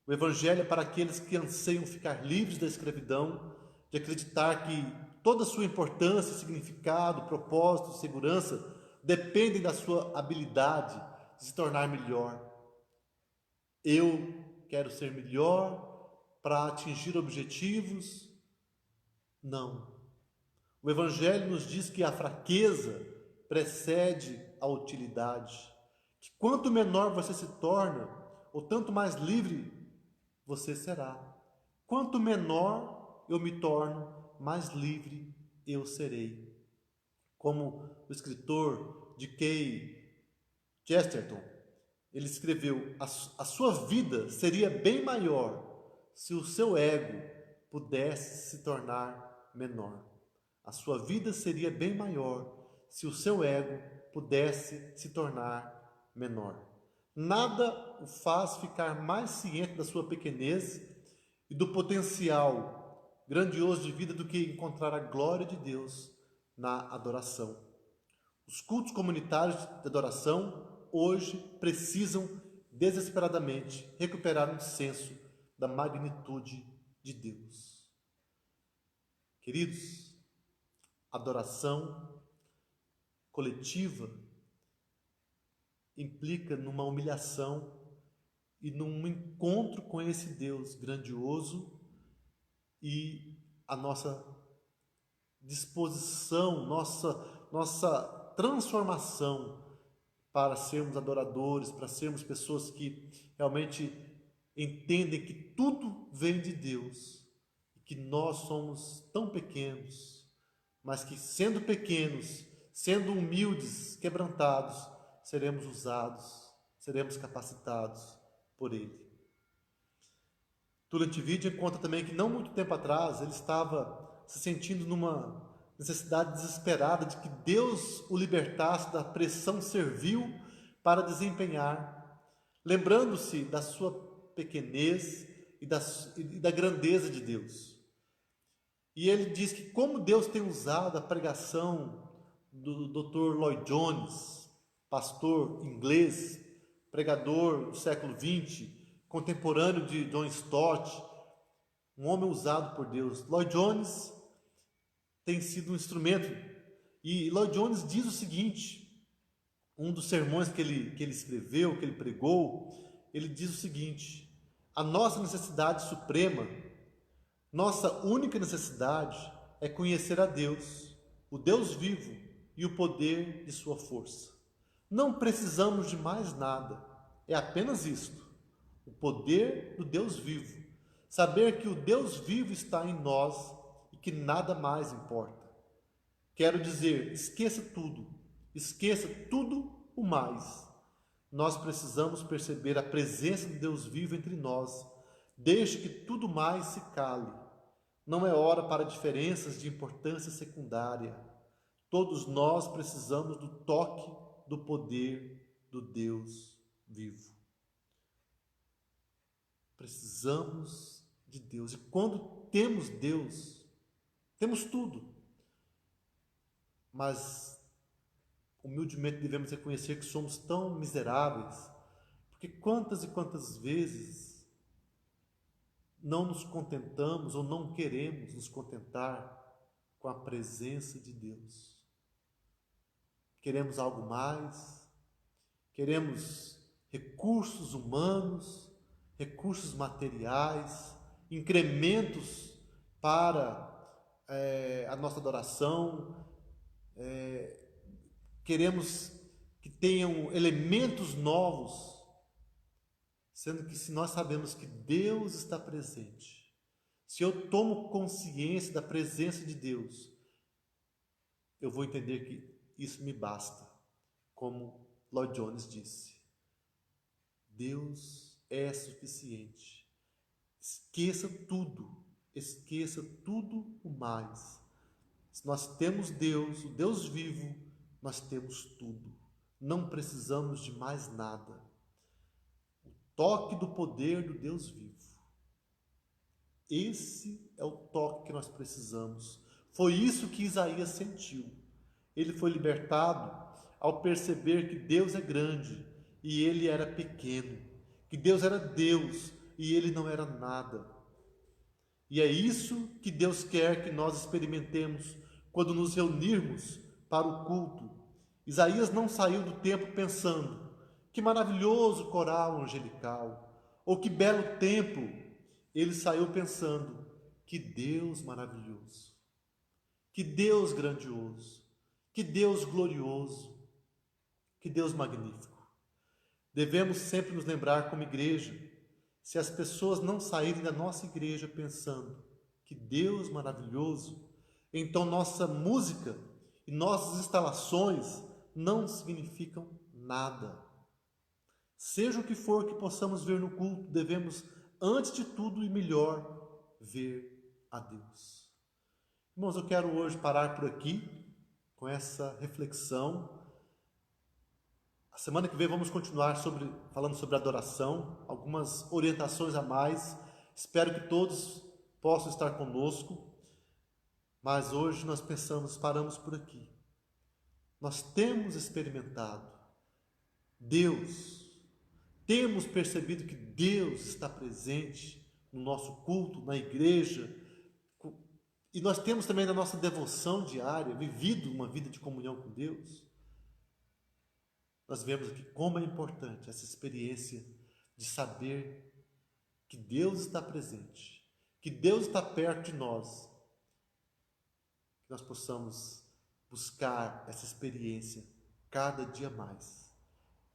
O Evangelho é para aqueles que anseiam ficar livres da escravidão, de acreditar que toda a sua importância, significado, propósito, segurança dependem da sua habilidade de se tornar melhor. Eu quero ser melhor para atingir objetivos? Não. O Evangelho nos diz que a fraqueza precede a utilidade. Que quanto menor você se torna, ou tanto mais livre você será. Quanto menor eu me torno, mais livre eu serei. Como o escritor D.K. Chesterton, ele escreveu: a sua vida seria bem maior se o seu ego pudesse se tornar menor. A sua vida seria bem maior se o seu ego pudesse se tornar menor. Nada o faz ficar mais ciente da sua pequenez e do potencial grandioso de vida do que encontrar a glória de Deus na adoração. Os cultos comunitários de adoração hoje precisam desesperadamente recuperar um senso da magnitude de Deus. Queridos, adoração coletiva implica numa humilhação e num encontro com esse Deus grandioso e a nossa disposição, nossa transformação para sermos adoradores, para sermos pessoas que realmente entendem que tudo vem de Deus, que nós somos tão pequenos, mas que sendo pequenos, sendo humildes, quebrantados, seremos usados, seremos capacitados por Ele. Tullian Tchividjian conta também que não muito tempo atrás ele estava se sentindo numa necessidade desesperada de que Deus o libertasse da pressão servil para desempenhar, lembrando-se da sua pequenez e da grandeza de Deus. E ele diz que como Deus tem usado a pregação do Dr. Lloyd Jones, pastor inglês, pregador do século XX, contemporâneo de John Stott, um homem usado por Deus. Lloyd Jones tem sido um instrumento, e Lloyd Jones diz o seguinte, um dos sermões que ele escreveu, que ele pregou, ele diz o seguinte: a nossa necessidade suprema, nossa única necessidade é conhecer a Deus, o Deus vivo e o poder de sua força. Não precisamos de mais nada, é apenas isto, o poder do Deus vivo, saber que o Deus vivo está em nós e que nada mais importa. Quero dizer, esqueça tudo o mais. Nós precisamos perceber a presença do Deus vivo entre nós, desde que tudo mais se cale. Não é hora para diferenças de importância secundária. Todos nós precisamos do toque do poder do Deus vivo. Precisamos de Deus. E quando temos Deus, temos tudo. Mas humildemente devemos reconhecer que somos tão miseráveis, porque quantas e quantas vezes não nos contentamos ou não queremos nos contentar com a presença de Deus. Queremos algo mais, queremos recursos humanos, recursos materiais, incrementos para a nossa adoração, queremos que tenham elementos novos, sendo que se nós sabemos que Deus está presente, se eu tomo consciência da presença de Deus, eu vou entender que isso me basta. Como Lloyd Jones disse, Deus é suficiente. Esqueça tudo o mais. Se nós temos Deus, o Deus vivo, nós temos tudo. Não precisamos de mais nada. O toque do poder do Deus vivo. Esse é o toque que nós precisamos. Foi isso que Isaías sentiu. Ele foi libertado ao perceber que Deus é grande e ele era pequeno, que Deus era Deus e ele não era nada. E é isso que Deus quer que nós experimentemos quando nos reunirmos para o culto. Isaías não saiu do templo pensando, que maravilhoso coral angelical, ou que belo templo. Ele saiu pensando, que Deus maravilhoso, que Deus grandioso, que Deus glorioso, que Deus magnífico. Devemos sempre nos lembrar como igreja, se as pessoas não saírem da nossa igreja pensando que Deus maravilhoso, então nossa música e nossas instalações não significam nada. Seja o que for que possamos ver no culto, devemos, antes de tudo e melhor, ver a Deus. Irmãos, eu quero hoje parar por aqui com essa reflexão. A semana que vem vamos continuar falando sobre adoração, algumas orientações a mais. Espero que todos possam estar conosco, mas hoje nós paramos por aqui. Nós temos experimentado Deus, temos percebido que Deus está presente no nosso culto, na igreja, e nós temos também na nossa devoção diária vivido uma vida de comunhão com Deus. Nós vemos aqui como é importante essa experiência de saber que Deus está presente, que Deus está perto de nós, que nós possamos buscar essa experiência cada dia mais,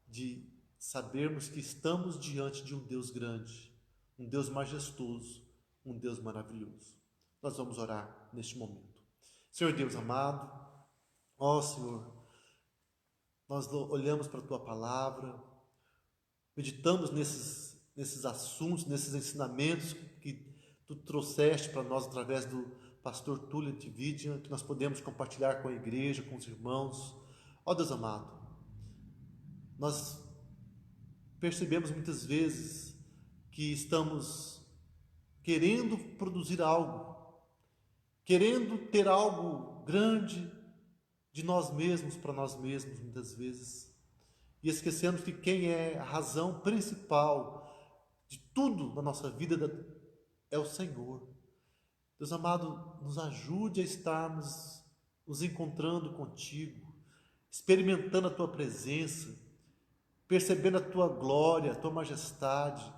de sabermos que estamos diante de um Deus grande, um Deus majestoso, um Deus maravilhoso. Nós vamos orar neste momento. Senhor Deus amado, ó Senhor, nós olhamos para a Tua Palavra, meditamos nesses assuntos, nesses ensinamentos que Tu trouxeste para nós através do pastor Túlio Tividian, que nós podemos compartilhar com a igreja, com os irmãos. Ó Deus amado, nós percebemos muitas vezes que estamos querendo produzir algo, querendo ter algo grande de nós mesmos para nós mesmos, muitas vezes, e esquecendo que quem é a razão principal de tudo na nossa vida é o Senhor. Deus amado, nos ajude a estarmos nos encontrando contigo, experimentando a Tua presença, percebendo a Tua glória, a Tua majestade,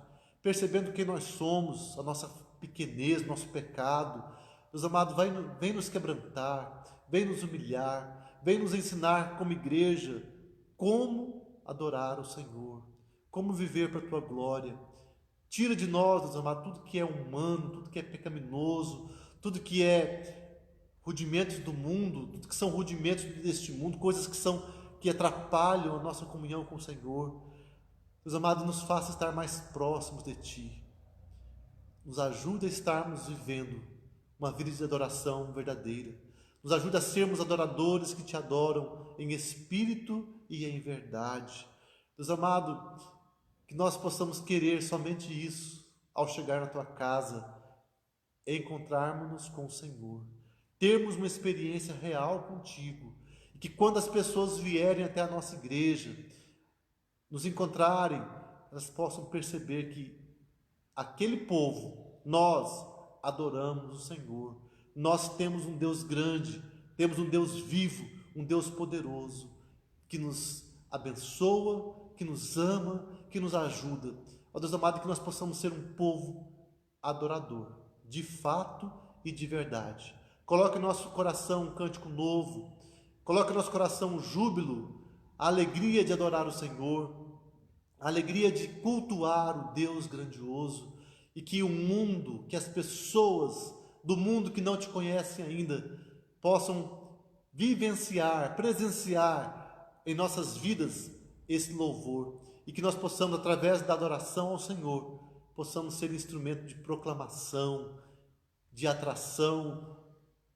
percebendo quem nós somos, a nossa pequenez, nosso pecado. Deus amado, vem nos quebrantar, vem nos humilhar, vem nos ensinar como igreja como adorar o Senhor, como viver para a Tua glória. Tira de nós, Deus amado, tudo que é humano, tudo que é pecaminoso, tudo que é rudimentos do mundo, tudo que são rudimentos deste mundo, coisas que atrapalham a nossa comunhão com o Senhor. Deus amado, nos faça estar mais próximos de Ti. Nos ajuda a estarmos vivendo uma vida de adoração verdadeira. Nos ajuda a sermos adoradores que Te adoram em espírito e em verdade. Deus amado, que nós possamos querer somente isso ao chegar na Tua casa, encontrarmos-nos com o Senhor, termos uma experiência real contigo, e que quando as pessoas vierem até a nossa igreja, nos encontrarem, elas possam perceber que aquele povo, nós adoramos o Senhor, nós temos um Deus grande, temos um Deus vivo, um Deus poderoso, que nos abençoa, que nos ama, que nos ajuda. Ó Deus amado, que nós possamos ser um povo adorador, de fato e de verdade, Coloque em nosso coração um cântico novo. Coloque em nosso coração um júbilo, a alegria de adorar o Senhor, a alegria de cultuar o Deus grandioso, e que o mundo, que as pessoas do mundo que não te conhecem ainda, possam vivenciar, presenciar em nossas vidas esse louvor, e que nós possamos, através da adoração ao Senhor, possamos ser instrumento de proclamação, de atração,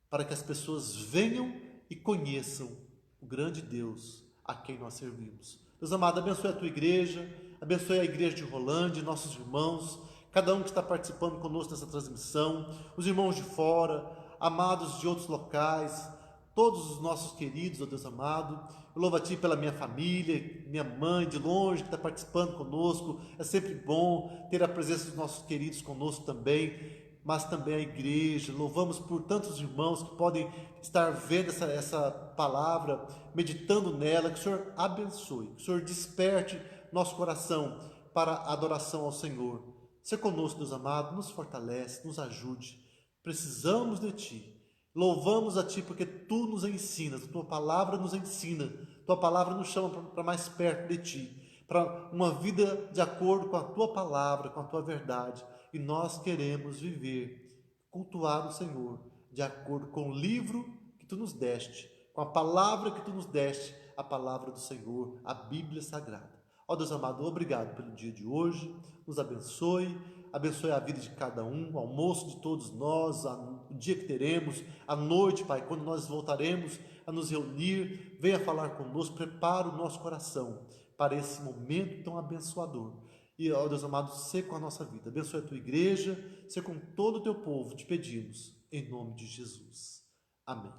para que as pessoas venham e conheçam o grande Deus a quem nós servimos. Deus amado, abençoe a tua igreja, abençoe a igreja de Rolândia, nossos irmãos, cada um que está participando conosco nessa transmissão, os irmãos de fora, amados de outros locais, todos os nossos queridos, ó Deus amado. Eu louvo a Ti pela minha família, minha mãe de longe que está participando conosco. É sempre bom ter a presença dos nossos queridos conosco também, mas também a igreja. Louvamos por tantos irmãos que podem estar vendo essa palavra, meditando nela. Que o Senhor abençoe, que o Senhor desperte nosso coração para a adoração ao Senhor. Ser conosco, Deus amado, nos fortalece, nos ajude. Precisamos de Ti. Louvamos a Ti porque Tu nos ensinas, a Tua palavra nos ensina, Tua palavra nos chama para mais perto de Ti, para uma vida de acordo com a Tua palavra, com a Tua verdade. E nós queremos viver, cultuar o Senhor, de acordo com o livro que Tu nos deste, com a palavra que Tu nos deste, a palavra do Senhor, a Bíblia Sagrada. Ó Deus amado, obrigado pelo dia de hoje, nos abençoe, abençoe a vida de cada um, o almoço de todos nós, o dia que teremos, a noite, Pai, quando nós voltaremos a nos reunir, venha falar conosco, prepara o nosso coração para esse momento tão abençoador. E, ó Deus amado, seja com a nossa vida, abençoe a tua igreja, seja com todo o teu povo, te pedimos, em nome de Jesus. Amém.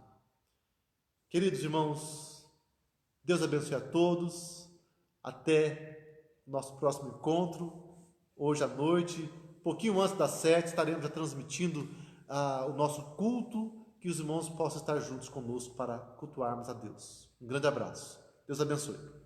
Queridos irmãos, Deus abençoe a todos, até o nosso próximo encontro, hoje à noite, pouquinho antes das 7, estaremos já transmitindo o nosso culto, que os irmãos possam estar juntos conosco para cultuarmos a Deus. Um grande abraço. Deus abençoe.